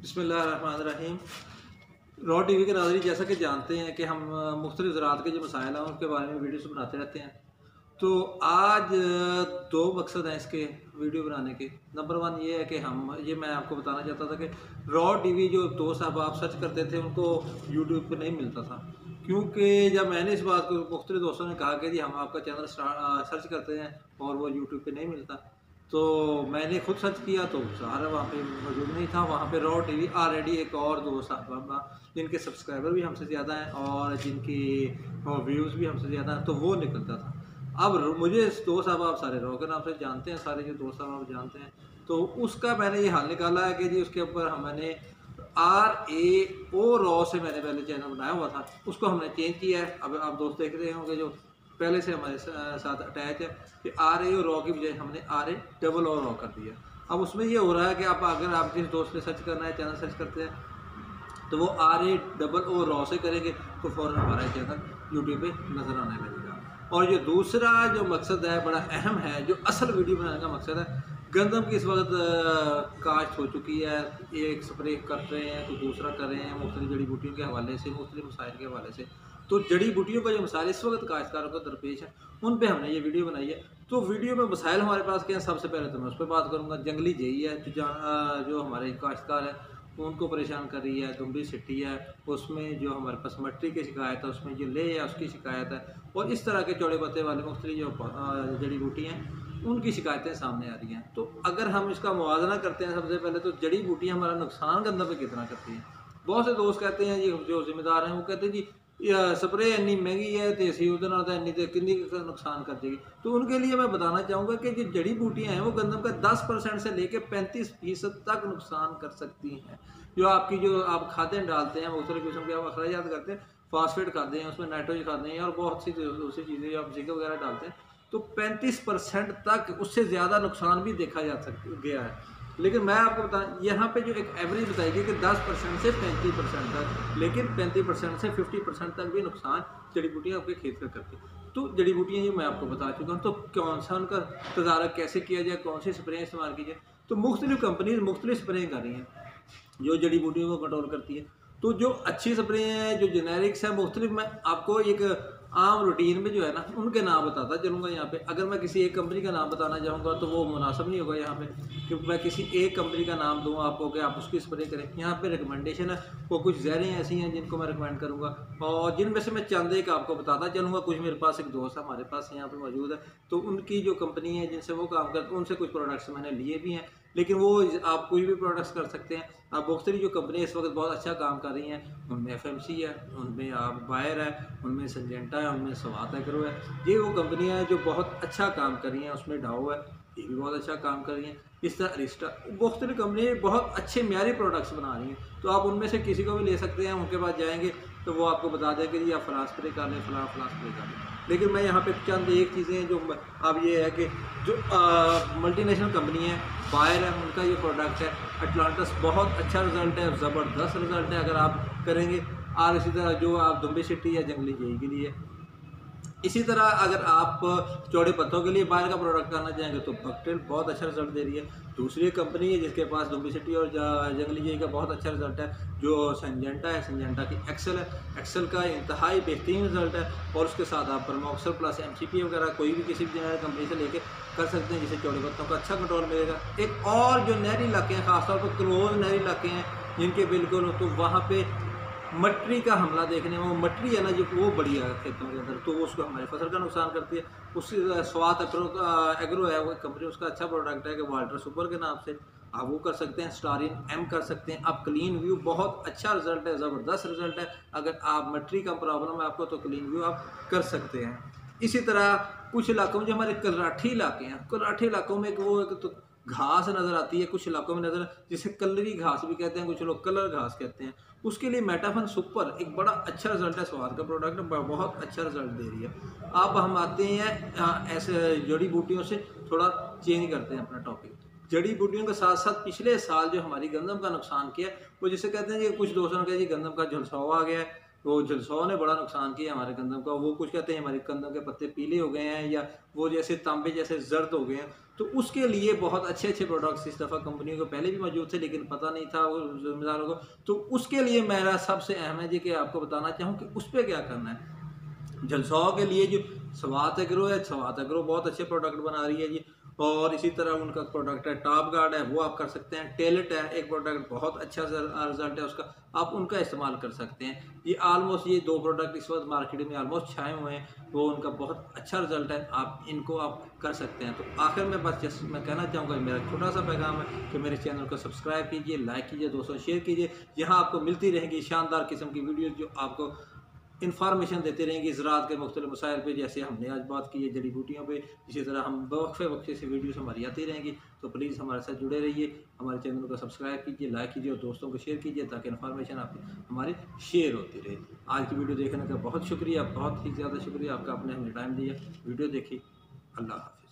बिस्मिल्लाहिर्रहमानिर्रहीम। Raw TV के नाज़रीन, जैसा कि जानते हैं कि हम मुख्तलिफ़ ज़राअत के जो मसाइल हैं उनके बारे में वीडियोस बनाते रहते हैं। तो आज दो मकसद हैं इसके वीडियो बनाने के। नंबर वन ये है कि मैं आपको बताना चाहता था कि रॉ टीवी जो दोस्त साहब आप सर्च करते थे उनको यूट्यूब पे नहीं मिलता था, क्योंकि जब मैंने इस बात को मुख्तलिफ़ दोस्तों ने कहा कि जी हम आपका चैनल सर्च करते हैं और वो यूट्यूब पे नहीं मिलता, तो मैंने खुद सर्च किया तो सारा वहाँ पे मौजूद नहीं था। वहाँ पे रॉ टीवी ऑलरेडी एक और दोस्त साहब जिनके सब्सक्राइबर भी हमसे ज़्यादा हैं और जिनकी व्यूज़ भी हमसे ज़्यादा हैं, तो वो निकलता था। अब मुझे दोस्त साहब आप सारे रॉ के नाम से जानते हैं, सारे जो दोस्त साहब आप जानते हैं, तो उसका मैंने ये हल निकाला है कि जी उसके ऊपर मैंने RAO रॉ से मैंने पहले चैनल बनाया हुआ था, उसको हमने चेंज किया है। अब आप दोस्त देख रहे होंगे जो पहले से हमारे साथ अटैच है कि RAO रॉ की बजाय हमने RAO रॉ कर दिया। अब उसमें ये हो रहा है कि अगर आप जिस दोस्त ने सर्च करना है, चैनल सर्च करते हैं, तो वो RAO रॉ से करेंगे तो फ़ौरन हमारा चैनल यूट्यूब पे नज़र आने लगेगा। और जो दूसरा जो मकसद है बड़ा अहम है, जो असल वीडियो बनाने का मकसद है, गंदम की इस वक्त काश्त हो चुकी है, एक स्प्रे कर रहे हैं तो दूसरा कर रहे हैं, मुख्तलिफ जड़ी बूटियों के हवाले से, मुख्तलिफ मसाइल के हवाले से। तो जड़ी बूटियों का जो मसाइल इस वक्त काश्तकारों को दरपेश है, उन पे हमने ये वीडियो बनाई है। तो वीडियो में मसाइल हमारे पास क्या है, सबसे पहले तो मैं उस पर बात करूँगा। जंगली जई है जो हमारे काश्तकार हैं उनको परेशान कर रही है, दुम्बी सिट्टी है, उसमें जो हमारे पास मट्टी की शिकायत है, उसमें जो ले है उसकी शिकायत है, और इस तरह के चौड़े पत्ते वाले मुख्तलिफ जो जड़ी बूटी हैं उनकी शिकायतें सामने आ रही हैं। तो अगर हम इसका मुवाजना करते हैं, सबसे पहले तो जड़ी बूटियाँ हमारा नुकसान गंदम पे कितना करती हैं। बहुत से दोस्त कहते हैं, जी जो जिम्मेदार हैं वो कहते हैं जी स्प्रे इन्नी महंगी है तो असी उहदे नाल तां इन्नी ते किन्नी नुकसान कर देगी। तो उनके लिए मैं बताना चाहूँगा कि जो जड़ी बूटियाँ हैं वो गंदम का 10% से लेकर 35% तक नुकसान कर सकती हैं। जो आप खादें डालते हैं, मुख्तलिफ किस्म के आप अखराजात करते हैं, फास्फेट खाते हैं, उसमें नाइट्रोजन खाते हैं और बहुत सी दूसरी चीज़ें आप जिंक वगैरह डालते हैं, तो 35% तक, उससे ज़्यादा नुकसान भी देखा जा गया है। लेकिन मैं आपको यहाँ पे जो एक एवरेज बताई गई कि 10% से 35% तक, लेकिन 35% से 50% तक भी नुकसान जड़ी बूटियाँ आपके खेत में करती हैं। तो जड़ी बूटियाँ ये मैं आपको बता चुका हूँ। तो कौन सा उनका तदारक कैसे किया जाए, कौन सी स्प्रे इस्तेमाल की जाए, तो मुख्तलिफ कंपनीज मुख्तलिफ स्प्रे कर रही हैं जो जड़ी बूटियों को कंट्रोल करती है। तो जो अच्छी स्प्रे हैं, जो जेनेरिक्स है मुख्तलिफ, मैं आपको एक आम रूटीन में जो है ना उनके नाम बताता चलूँगा यहाँ पे। अगर मैं किसी एक कंपनी का नाम बताना चाहूँगा तो वो मुनासिब नहीं होगा यहाँ पे, क्योंकि मैं किसी एक कंपनी का नाम दूँ आपको कि आप उसकी स्प्रे करें। यहाँ पे रिकमेंडेशन है, वो कुछ ज़हरें ऐसी हैं जिनको मैं रिकमेंड करूँगा, और जिनमें से मैं चंद एक आपको बताता चलूँगा। कुछ मेरे पास एक दोस्त हमारे पास यहाँ पे मौजूद है, तो उनकी जो कंपनी है जिनसे वो काम करते हैं उनसे कुछ प्रोडक्ट्स मैंने लिए भी हैं, लेकिन वो आप कोई भी प्रोडक्ट्स कर सकते हैं। आप मुख्तलिफ जो कंपनी इस वक्त बहुत अच्छा काम कर रही हैं, उनमें FMC है, उनमें आप बायर है, उनमें सिंजेंटा है, उनमें स्वात एग्रो है। ये वो कंपनियां हैं जो बहुत अच्छा काम कर रही हैं। उसमें डाओ है, ये भी बहुत अच्छा काम कर रही हैं। इस तरह अरिस्टा, मुख्तलिफ कंपनी बहुत अच्छे म्यारी प्रोडक्ट्स बना रही हैं। तो आप उनमें से किसी को भी ले सकते हैं, उनके पास जाएंगे तो वो आपको बता देंगे कि आप फलां स्प्रे कर लें, फलां स्प्रे कर लें। लेकिन मैं यहाँ पे चंद एक चीज़ें हैं जो अब ये है कि जो मल्टीनेशनल कंपनी है, बायर है, उनका ये प्रोडक्ट है अटलांटिस, बहुत अच्छा रिजल्ट है, ज़बरदस्त रिजल्ट है अगर आप करेंगे। और इसी तरह जो आप दुम्बी सिट्टी या जंगली जई के लिए, इसी तरह अगर आप चौड़े पत्तों के लिए बाहर का प्रोडक्ट करना चाहेंगे तो बकटेल बहुत अच्छा रिजल्ट दे रही है। दूसरी कंपनी है जिसके पास दुम्बी सिट्टी और जंगली जई का बहुत अच्छा रिजल्ट है, जो सिंजेंटा है, सिंजेंटा की एक्सेल है, एक्सेल का इंतहाई बेहतरीन रिजल्ट है। और उसके साथ आप परमॉक्सल प्लस MCP वगैरह कोई भी किसी भी कंपनी से लेके कर सकते हैं, जिससे चौड़े पत्तों का अच्छा कंट्रोल मिलेगा। एक और जो नहरी इलाके हैं, खासतौर पर क्लोज नहरी इलाके हैं जिनके बिल्कुल, तो वहाँ पे मटरी का हमला देखने में, वो मटरी है ना जो वो बड़ी है खेतों के अंदर, तो वो उसको हमारी फसल का नुकसान करती है। उसकी स्वात एग्रो है वो कंपनी, उसका अच्छा प्रोडक्ट है कि वाल्टर सुपर के नाम से, आप वो कर सकते हैं। स्टारिन M कर सकते हैं आप। क्लीन व्यू बहुत अच्छा रिजल्ट है, ज़बरदस्त रिजल्ट है। अगर आप मटरी का प्रॉब्लम है आपको तो क्लीन व्यू आप कर सकते हैं। इसी तरह कुछ इलाकों में जो हमारे कलराठी इलाके हैं, कलराठी इलाकों में वो एक तो घास नज़र आती है, कुछ इलाकों में नज़र, जिसे कलरी घास भी कहते हैं, कुछ लोग कलर घास कहते हैं। उसके लिए मेटाफन सुपर एक बड़ा अच्छा रिजल्ट है, स्वाद का प्रोडक्ट है, बहुत अच्छा रिजल्ट दे रही है। अब हम आते हैं ऐसे जड़ी बूटियों से थोड़ा चेंज करते हैं अपना टॉपिक। जड़ी बूटियों के साथ साथ पिछले साल जो हमारी गंदम का नुकसान किया, वो जिसे कहते हैं कि कुछ दोस्तों ने कहा जी गंदम का झुलसाव आ गया है, वो जलसौ ने बड़ा नुकसान किया हमारे गंदम का। वो कुछ कहते हैं हमारे गंदम के पत्ते पीले हो गए हैं या वो जैसे तांबे जैसे जर्द हो गए हैं। तो उसके लिए बहुत अच्छे अच्छे प्रोडक्ट्स इस दफ़ा कंपनियों को पहले भी मौजूद थे, लेकिन पता नहीं था वो जिम्मेदारों को। तो उसके लिए मेरा सबसे अहम है जी कि आपको बताना चाहूँ कि उस पर क्या करना है। जलसौ के लिए जो स्वात एग्रो है, स्वात एग्रो बहुत अच्छे प्रोडक्ट बना रही है जी। और इसी तरह उनका प्रोडक्ट है टॉप गार्ड है, वो आप कर सकते हैं। टेलेट है एक प्रोडक्ट, बहुत अच्छा रिजल्ट है उसका, आप उनका इस्तेमाल कर सकते हैं। ये ऑलमोस्ट ये दो प्रोडक्ट इस वक्त मार्केट में ऑलमोस्ट छाए हुए हैं, वो उनका बहुत अच्छा रिजल्ट है, आप इनको आप कर सकते हैं। तो आखिर में बस जस्ट मैं कहना चाहूँगा, मेरा छोटा सा पैगाम है कि मेरे चैनल को सब्सक्राइब कीजिए, लाइक कीजिए, दोस्तों शेयर कीजिए। यहाँ आपको मिलती रहेंगी शानदार किस्म की वीडियो जो आपको इन्फॉर्मेशन देते रहेंगे ज़राअत के मुख्तलिफ मसाइल पे। जैसे हमने आज बात की है जड़ी बूटियों पे, इसी तरह हम वक्फे वक्फे से वीडियोस हमारी आती रहेंगी। तो प्लीज़ हमारे साथ जुड़े रहिए, हमारे चैनल को सब्सक्राइब कीजिए, लाइक कीजिए और दोस्तों को शेयर कीजिए ताकि इन्फॉर्मेशन आप हमारी शेयर होती रहे। आज की वीडियो देखने का बहुत शुक्रिया, बहुत ही ज़्यादा शुक्रिया आपका, आपने हमें टाइम दिया, वीडियो देखी। अल्लाह हाफ़िज़।